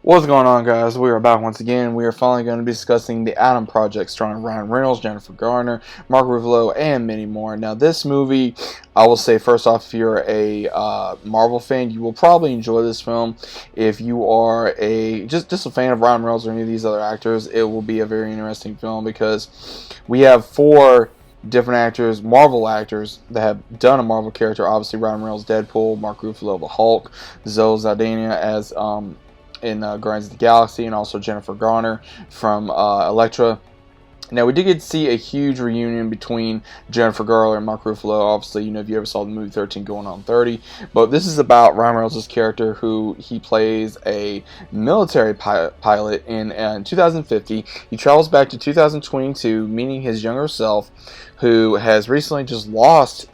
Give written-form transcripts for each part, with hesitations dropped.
What's going on, guys? We are back once again. We are finally going to be discussing the Adam Project, starring Ryan Reynolds, Jennifer Garner, Mark Ruffalo, and many more. Now, this movie, I will say first off, if you're a Marvel fan, you will probably enjoy this film. If you are just a fan of Ryan Reynolds or any of these other actors, it will be a very interesting film because we have four different actors, Marvel actors, that have done a Marvel character. Obviously, Ryan Reynolds, Deadpool, Mark Ruffalo, the Hulk, Zoe Saldana as in Guardians of the Galaxy, and also Jennifer Garner from Elektra. Now, we did get to see a huge reunion between Jennifer Garner and Mark Ruffalo. Obviously, if you ever saw the movie 13 Going on 30. But this is about Ryan Reynolds' character, who he plays a military pilot in 2050. He travels back to 2022, meeting his younger self, who has recently just lost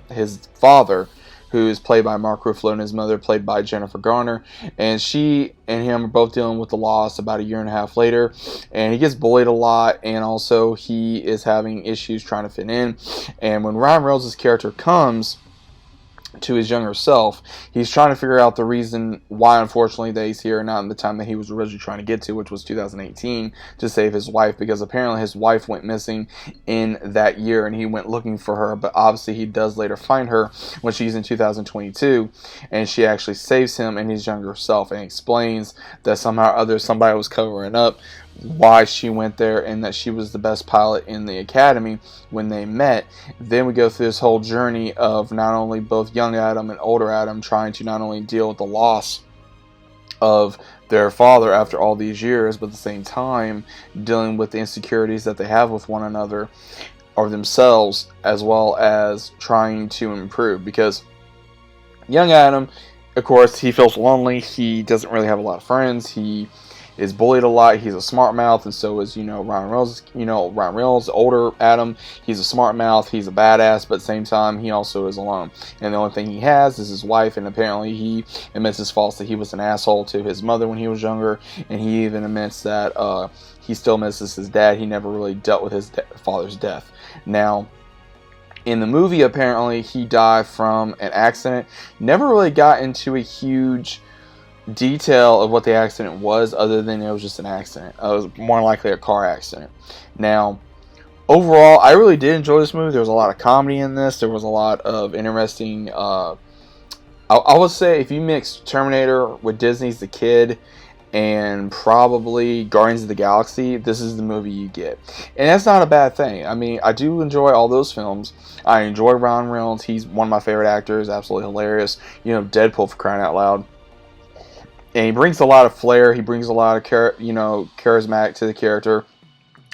his father, who is played by Mark Ruffalo, and his mother played by Jennifer Garner. And she and him are both dealing with the loss about a year and a half later. And he gets bullied a lot, and also he is having issues trying to fit in. And when Ryan Reynolds' character comes to his younger self, he's trying to figure out the reason why, unfortunately, that he's here, not in the time that he was originally trying to get to, which was 2018, to save his wife, because apparently his wife went missing in that year, and he went looking for her. But obviously he does later find her when she's in 2022, and she actually saves him and his younger self, and explains that somehow or other somebody was covering up why she went there, and that she was the best pilot in the academy when they met. Then we go through this whole journey of not only both young Adam and older Adam trying to not only deal with the loss of their father after all these years, but at the same time dealing with the insecurities that they have with one another or themselves, as well as trying to improve. Because young Adam, of course, he feels lonely. He doesn't really have a lot of friends. He is bullied a lot. He's a smart mouth, and so is Ryan Reynolds. Ryan Reynolds, older Adam, he's a smart mouth. He's a badass, but at the same time, he also is alone. And the only thing he has is his wife. And apparently, he admits his faults, that he was an asshole to his mother when he was younger, and he even admits that he still misses his dad. He never really dealt with his father's death. Now, in the movie, apparently, he died from an accident. Never really got into a huge detail of what the accident was, other than it was just an accident. It was more likely a car accident. Now, overall, I really did enjoy this movie. There was a lot of comedy in this. There was a lot of interesting I would say, if you mix Terminator with Disney's The Kid and probably Guardians of the Galaxy, this is the movie you get. And that's not a bad thing. I mean, I do enjoy all those films. I enjoy Ryan Reynolds. He's one of my favorite actors. Absolutely hilarious. Deadpool, for crying out loud. And he brings a lot of flair. He brings a lot of charismatic to the character.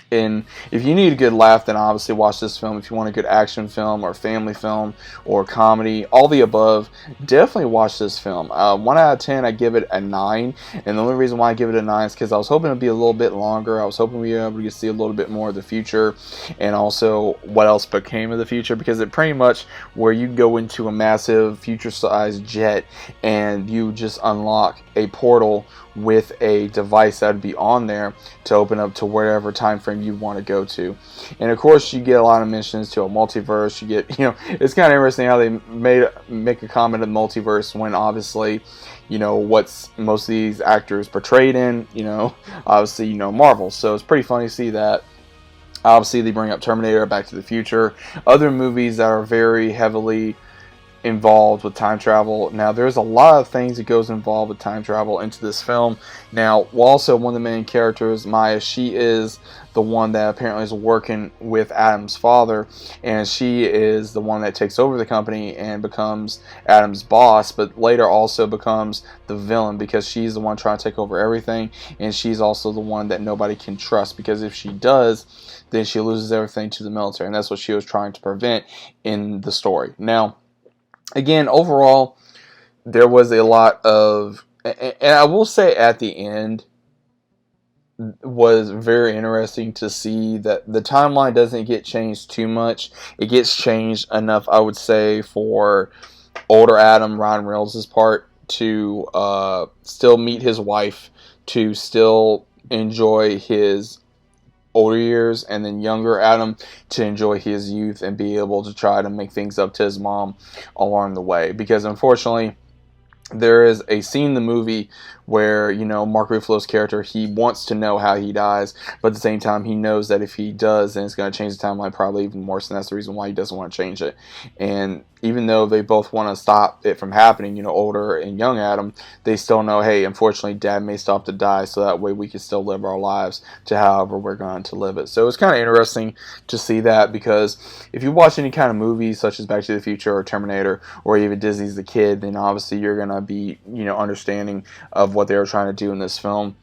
And if you need a good laugh, then obviously watch this film. If you want a good action film or family film or comedy, all the above, definitely watch this film. 1 out of 10, I give it a 9. And the only reason why I give it a 9 is because I was hoping it would be a little bit longer. I was hoping we were able to see a little bit more of the future, and also what else became of the future, because it pretty much where you go into a massive future-sized jet and you just unlock a portal with a device that would be on there to open up to wherever time frame you want to go to. And of course, you get a lot of mentions to a multiverse. You get, it's kind of interesting how they make a comment of multiverse when obviously, what's most of these actors portrayed in, obviously, Marvel. So it's pretty funny to see that. Obviously, they bring up Terminator, Back to the Future, other movies that are very heavily involved with time travel. Now, there's a lot of things that goes involved with time travel into this film. Now, also one of the main characters, Maya, she is the one that apparently is working with Adam's father, and she is the one that takes over the company and becomes Adam's boss, but later also becomes the villain, because she's the one trying to take over everything, and she's also the one that nobody can trust, because if she does, then she loses everything to the military, and that's what she was trying to prevent in the story. Now, again, overall, there was a lot of, and I will say at the end, was very interesting to see that the timeline doesn't get changed too much. It gets changed enough, I would say, for older Adam, Ryan Reynolds' part, to still meet his wife, to still enjoy his older years, and then younger Adam to enjoy his youth and be able to try to make things up to his mom along the way. Because unfortunately, there is a scene in the movie where, you know, Mark Ruffalo's character, he wants to know how he dies, but at the same time he knows that if he does, then it's going to change the timeline probably even more, and that's the reason why he doesn't want to change it. And even though they both want to stop it from happening, you know, older and young Adam, they still know, hey, unfortunately Dad may stop to die, so that way we can still live our lives to however we're going to live it. So it's kind of interesting to see that, because if you watch any kind of movies such as Back to the Future or Terminator or even Disney's The Kid, then obviously you're going to be, you know, understanding of what they were trying to do in this film.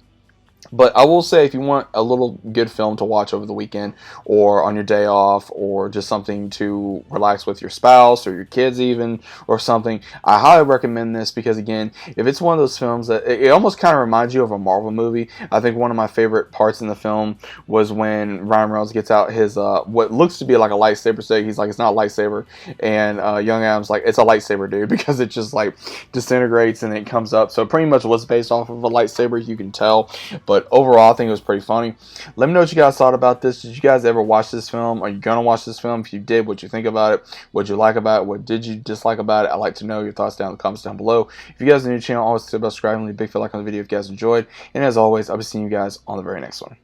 But I will say, if you want a little good film to watch over the weekend or on your day off, or just something to relax with your spouse or your kids even, or something, I highly recommend this, because again, if it's one of those films that it almost kind of reminds you of a Marvel movie. I think one of my favorite parts in the film was when Ryan Reynolds gets out his what looks to be like a lightsaber stick. He's like, it's not a lightsaber, and young Adam's like, it's a lightsaber, dude, because it just like disintegrates and it comes up. So it pretty much was based off of a lightsaber, you can tell. But overall, I think it was pretty funny. Let me know what you guys thought about this. Did you guys ever watch this film? Are you going to watch this film? If you did, what you think about it? What you like about it? What did you dislike about it? I'd like to know your thoughts down in the comments down below. If you guys are new to the channel, always consider subscribing, leave a big fat like on the video if you guys enjoyed. And as always, I'll be seeing you guys on the very next one.